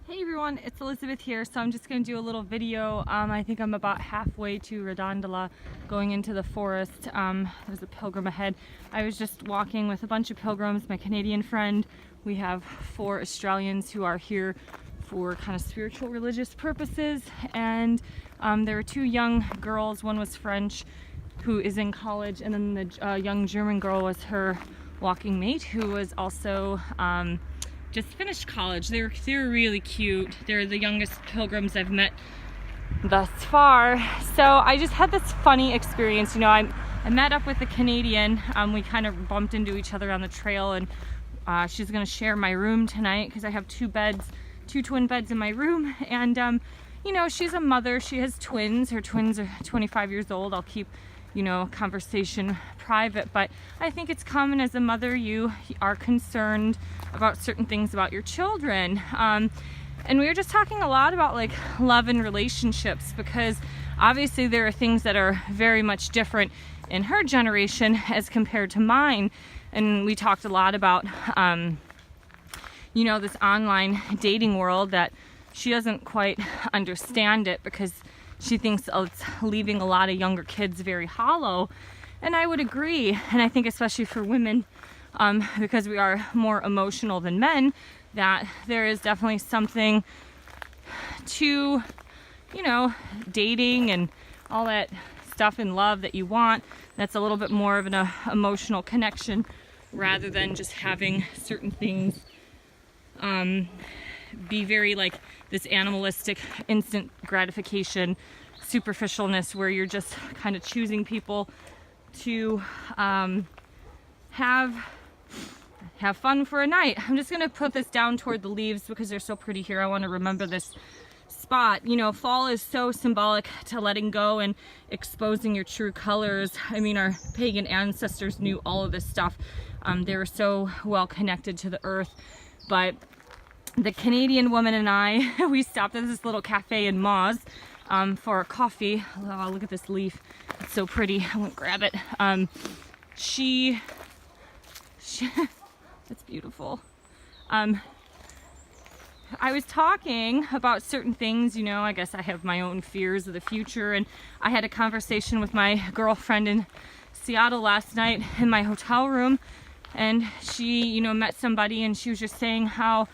Hey everyone, it's Elizabeth here. So I'm just going to do a little video. I think I'm about halfway to Redondela, going into the forest. There's a pilgrim ahead. I was just walking with a bunch of pilgrims, my Canadian friend. We have 4 Australians who are here for kind of spiritual religious purposes, and there were 2 young girls. One was French, who is in college, and then the young German girl was her walking mate, who was also just finished college. They were really cute. They're the youngest pilgrims I've met thus far. So I just had this funny experience. You know, I met up with a Canadian. We kind of bumped into each other on the trail, and she's gonna share my room tonight because I have 2 twin beds in my room. And you know, she's a mother. She has twins. Her twins are 25 years old. I'll keep, you know, conversation private, but I think it's common as a mother, you are concerned about certain things about your children. And we were just talking a lot about like love and relationships, because obviously there are things that are very much different in her generation as compared to mine. And we talked a lot about, you know, this online dating world that she doesn't quite understand it, because she thinks it's leaving a lot of younger kids very hollow. And I would agree. And I think especially for women, because we are more emotional than men, that there is definitely something to, you know, dating and all that stuff in love that you want. That's a little bit more of an emotional connection, rather than just having certain things be very like this animalistic instant gratification superficialness, where you're just kind of choosing people to have fun for a night. I'm just gonna put this down toward the leaves because they're so pretty here. I want to remember this spot. You know, fall is so symbolic to letting go and exposing your true colors. I mean, our pagan ancestors knew all of this stuff. They were so well connected to the earth. But the Canadian woman and I, we stopped at this little cafe in Moz for a coffee. Oh, look at this leaf. It's so pretty. I won't grab it. She it's beautiful. I was talking about certain things, you know, I guess I have my own fears of the future, and I had a conversation with my girlfriend in Seattle last night in my hotel room, and she, you know, met somebody, and she was just saying how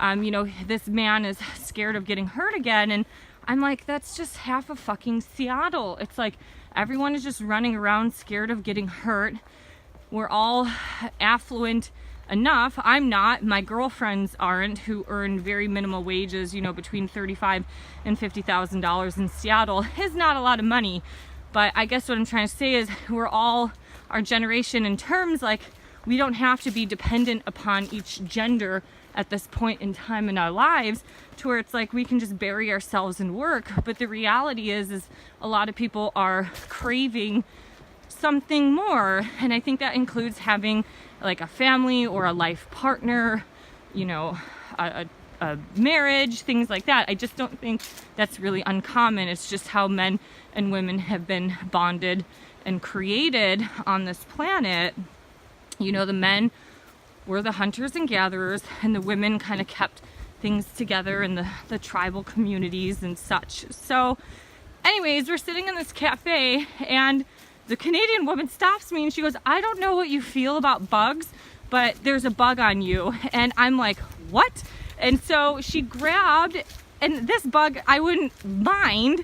you know, this man is scared of getting hurt again. And I'm like, that's just half of fucking Seattle. It's like everyone is just running around scared of getting hurt. We're all affluent enough. I'm not. My girlfriends aren't, who earn very minimal wages, you know, between $35,000 and $50,000 in Seattle is not a lot of money. But I guess what I'm trying to say is we're all our generation in terms like we don't have to be dependent upon each gender at this point in time in our lives, to where it's like we can just bury ourselves in work. But the reality is a lot of people are craving something more, and I think that includes having like a family or a life partner, you know, a marriage, things like that. I just don't think that's really uncommon. It's just how men and women have been bonded and created on this planet. You know, the men were the hunters and gatherers, and the women kind of kept things together in the tribal communities and such. So anyways, we're sitting in this cafe, and the Canadian woman stops me and she goes, I don't know what you feel about bugs, but there's a bug on you. And I'm like, what? And so she grabbed, and this bug I wouldn't mind,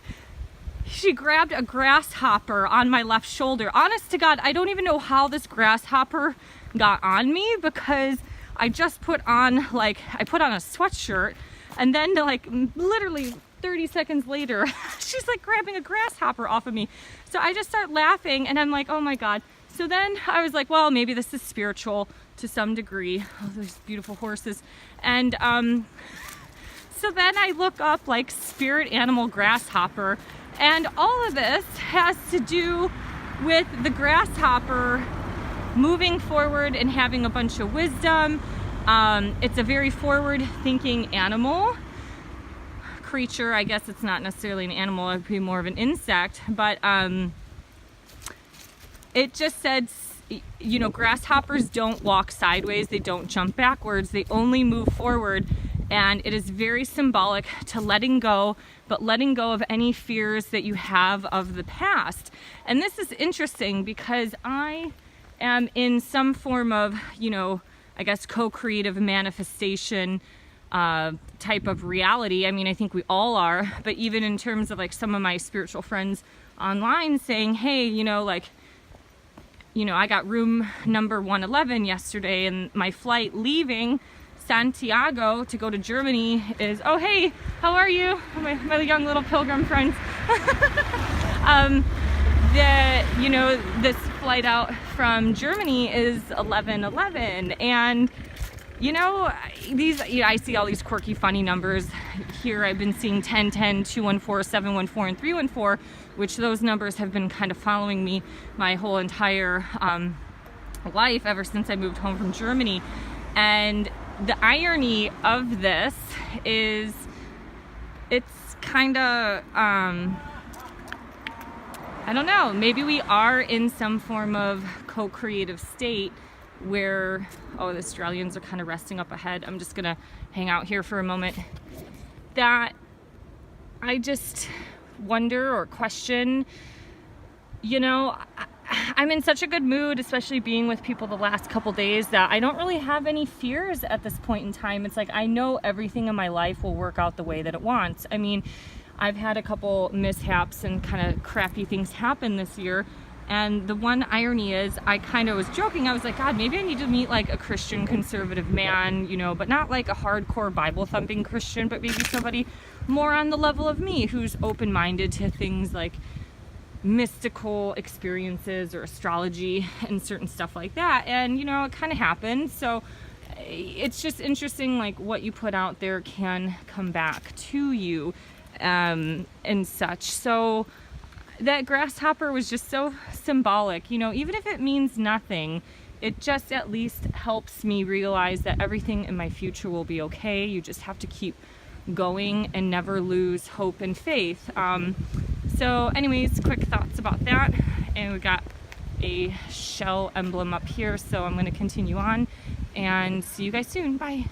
she grabbed a grasshopper on my left shoulder. Honest to God, I don't even know how this grasshopper got on me, because I just put on a sweatshirt, and then like literally 30 seconds later she's like grabbing a grasshopper off of me. So I just start laughing, and I'm like, oh my God. So then I was like, well, maybe this is spiritual to some degree. Oh, those beautiful horses. And so then I look up like spirit animal grasshopper, and all of this has to do with the grasshopper moving forward and having a bunch of wisdom. It's a very forward-thinking animal, creature. I guess it's not necessarily an animal, it would be more of an insect, but it just said, you know, grasshoppers don't walk sideways, they don't jump backwards, they only move forward And it is very symbolic to letting go, but letting go of any fears that you have of the past. And this is interesting because I am in some form of, you know, I guess co-creative manifestation type of reality. I mean, I think we all are, but even in terms of like some of my spiritual friends online saying, hey, you know, like, you know, I got room number 111 yesterday, and my flight leaving Santiago to go to Germany is, oh, hey, how are you? My young little pilgrim friends. You know, this flight out from Germany is 11:11, and you know, I see all these quirky, funny numbers here. I've been seeing 1010, 214, 714, and 314, which those numbers have been kind of following me my whole entire life ever since I moved home from Germany. And the irony of this is it's kind of, I don't know, maybe we are in some form of co-creative state where, oh, the Australians are kind of resting up ahead. I'm just gonna hang out here for a moment. That I just wonder or question, you know, I'm in such a good mood, especially being with people the last couple days, that I don't really have any fears at this point in time. It's like I know everything in my life will work out the way that it wants. I mean, I've had a couple mishaps and kind of crappy things happen this year. And the one irony is, I kind of was joking. I was like, God, maybe I need to meet like a Christian conservative man, you know, but not like a hardcore Bible thumping Christian, but maybe somebody more on the level of me who's open-minded to things like mystical experiences or astrology and certain stuff like that. And, you know, it kind of happened. So it's just interesting, like what you put out there can come back to you and such. So that grasshopper was just so symbolic, you know, even if it means nothing, it just at least helps me realize that everything in my future will be okay. You just have to keep going and never lose hope and faith. So anyways, quick thoughts about that. And we got a shell emblem up here, so I'm going to continue on and see you guys soon. Bye.